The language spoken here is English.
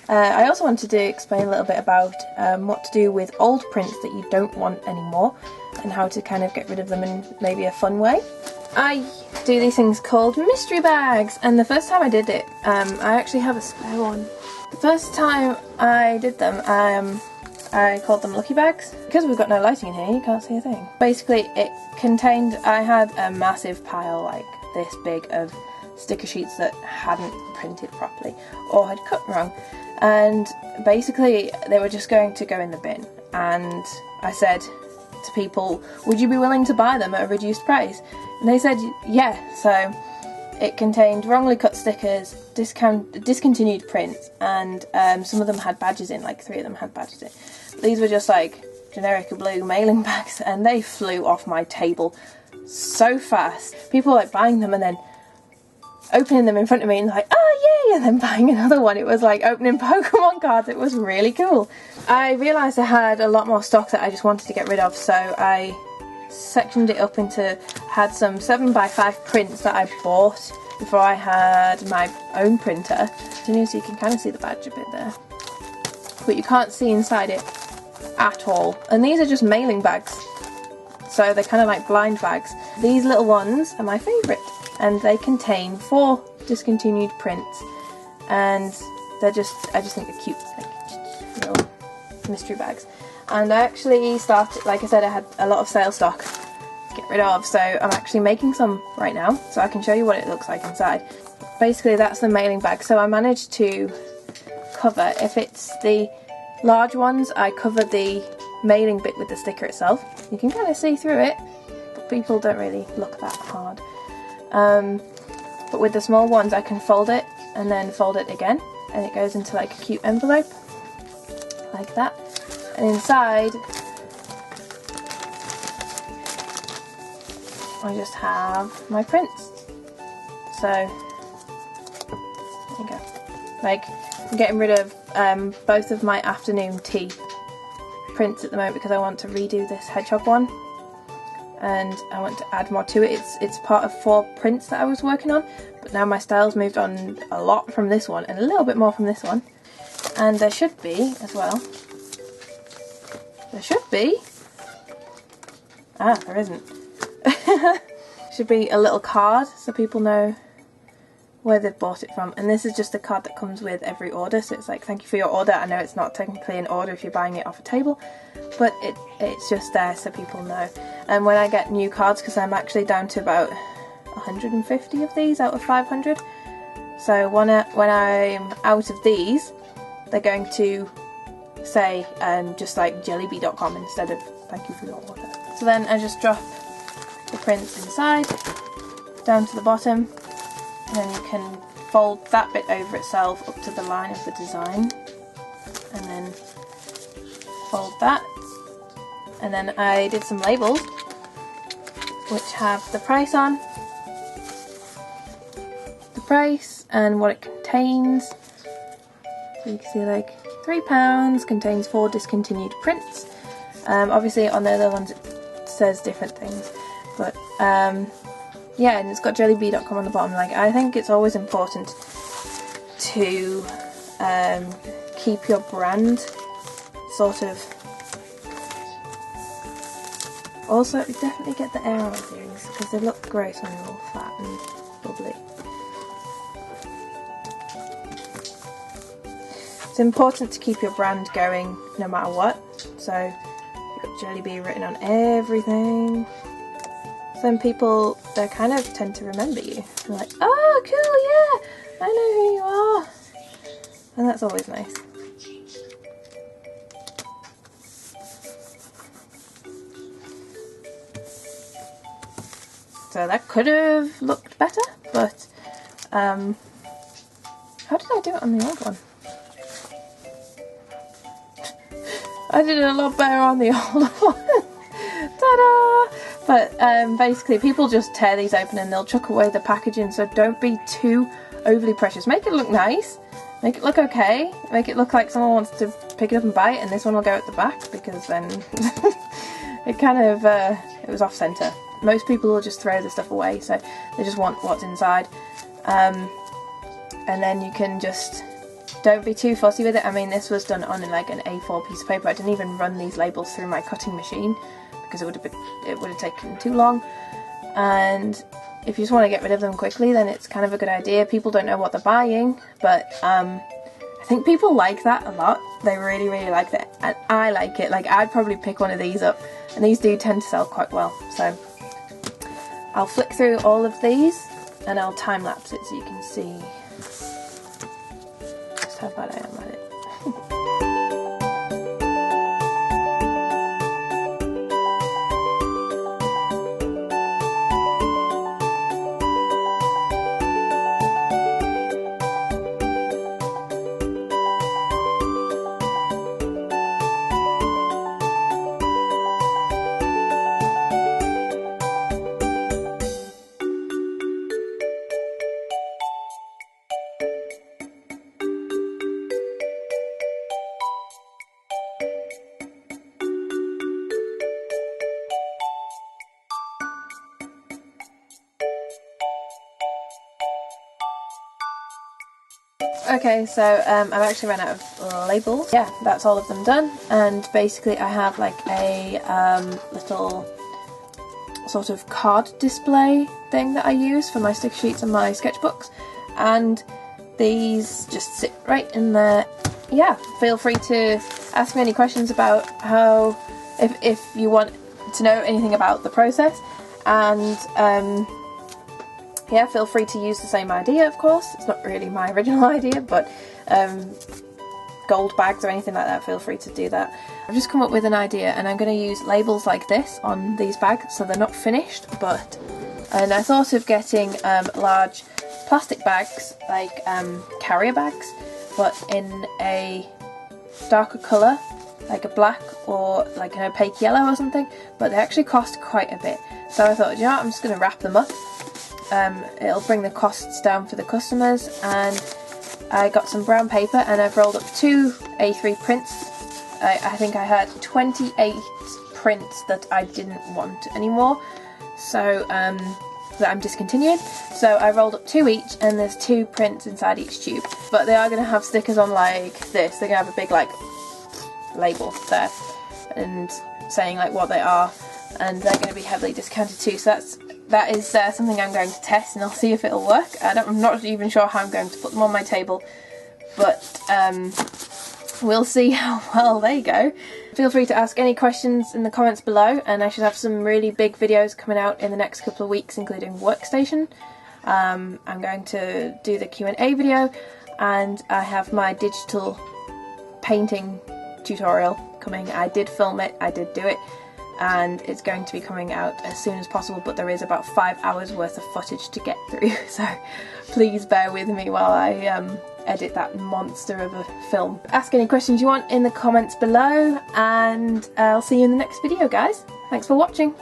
I also wanted to explain a little bit about what to do with old prints that you don't want anymore and how to kind of get rid of them in maybe a fun way. I do these things called mystery bags, and the first time I did it, I actually have a spare one. The first time I did them, I called them lucky bags. Because we've got no lighting in here, you can't see a thing. Basically, it contained, I had a massive pile like this big of sticker sheets that hadn't printed properly or had cut wrong, and basically they were just going to go in the bin, and I said to people, would you be willing to buy them at a reduced price? And they said yeah. So it contained wrongly cut stickers, discontinued prints, and some of them had badges in, like 3 of them had badges in. These were just like generic blue mailing bags, and they flew off my table so fast. People were like buying them and then opening them in front of me and like, oh yay, and then buying another one. It was like opening Pokemon cards. It was really cool. I realised I had a lot more stock that I just wanted to get rid of, so I sectioned it up into, had some 7x5 prints that I bought before I had my own printer. So you can kind of see the badge a bit there, but you can't see inside it at all. And these are just mailing bags, so they're kind of like blind bags. These little ones are my favourite, and they contain 4 discontinued prints, and they're just, I just think they're cute, like little mystery bags. And I actually started, like I said, I had a lot of sale stock to get rid of, so I'm actually making some right now, so I can show you what it looks like inside. Basically that's the mailing bag, so I managed to cover, if it's the large ones, I cover the mailing bit with the sticker itself. You can kind of see through it, but people don't really look that hard. But with the small ones I can fold it and then fold it again, and it goes into like a cute envelope, like that. And inside I just have my prints. So there you go. Like, I'm getting rid of both of my afternoon tea prints at the moment because I want to redo this hedgehog one, and I want to add more to it. It's part of 4 prints that I was working on, but now my style's moved on a lot from this one and a little bit more from this one. And there should be as well. There should be. Ah, there isn't. Should be a little card so people know where they've bought it from. And this is just a card that comes with every order, so it's like, thank you for your order. I know it's not technically an order if you're buying it off a table, but it's just there so people know. And when I get new cards, because I'm actually down to about 150 of these out of 500, so when I'm out of these, they're going to say just like jellybee.com instead of thank you for your order. So then I just drop the prints inside down to the bottom, and then you can fold that bit over itself up to the line of the design, and then fold that. And then I did some labels which have the price on, the price and what it contains. So you can see like £3 contains 4 discontinued prints. Obviously on the other ones it says different things, but yeah, and it's got jellybee.com on the bottom. Like, I think it's always important to keep your brand sort of. Also, definitely get the air out of things because they look gross when they're all fat and bubbly. It's important to keep your brand going no matter what. So you've got Jellybee written on everything. Some people, they kind of tend to remember you. They're like, oh cool, yeah, I know who you are. And that's always nice. So that could have looked better, but how did I do it on the old one? I did it a lot better on the old one. Ta-da! But basically people just tear these open and they'll chuck away the packaging, so don't be too overly precious. Make it look nice, make it look okay, make it look like someone wants to pick it up and buy it, and this one will go at the back because then it kind of, it was off centre. Most people will just throw the stuff away, so they just want what's inside. And then you can just don't be too fussy with it. I mean, this was done on like an A4 piece of paper. I didn't even run these labels through my cutting machine because it would have taken too long. And if you just want to get rid of them quickly, then it's kind of a good idea. People don't know what they're buying, but I think people like that a lot. They really, really like that, and I like it. Like, I'd probably pick one of these up, and these do tend to sell quite well. So I'll flick through all of these and I'll time lapse it so you can see just how bad I am at it. Okay, so I've actually run out of labels. Yeah, that's all of them done, and basically I have like a little sort of card display thing that I use for my sticker sheets and my sketchbooks, and these just sit right in there. Yeah, feel free to ask me any questions about how, if you want to know anything about the process, and yeah, feel free to use the same idea, of course. It's not really my original idea, but gold bags or anything like that, feel free to do that. I've just come up with an idea, and I'm going to use labels like this on these bags, so they're not finished, and I thought of getting large plastic bags, like carrier bags, but in a darker colour, like a black or like an opaque yellow or something, but they actually cost quite a bit. So I thought, you know what, I'm just going to wrap them up. It'll bring the costs down for the customers, and I got some brown paper and I've rolled up 2 A3 prints. I think I had 28 prints that I didn't want anymore, so that I'm discontinuing. So I rolled up 2 each, and there's 2 prints inside each tube. But they are going to have stickers on like this. They're going to have a big like label there and saying like what they are, and they're going to be heavily discounted too. So that is something I'm going to test, and I'll see if it'll work. I'm not even sure how I'm going to put them on my table, but we'll see how well they go. Feel free to ask any questions in the comments below, and I should have some really big videos coming out in the next couple of weeks, including Workstation. I'm going to do the Q&A video, and I have my digital painting tutorial coming. I did film it, I did do it, and it's going to be coming out as soon as possible, but there is about 5 hours worth of footage to get through, so please bear with me while I edit that monster of a film. Ask any questions you want in the comments below, and I'll see you in the next video, guys. Thanks for watching.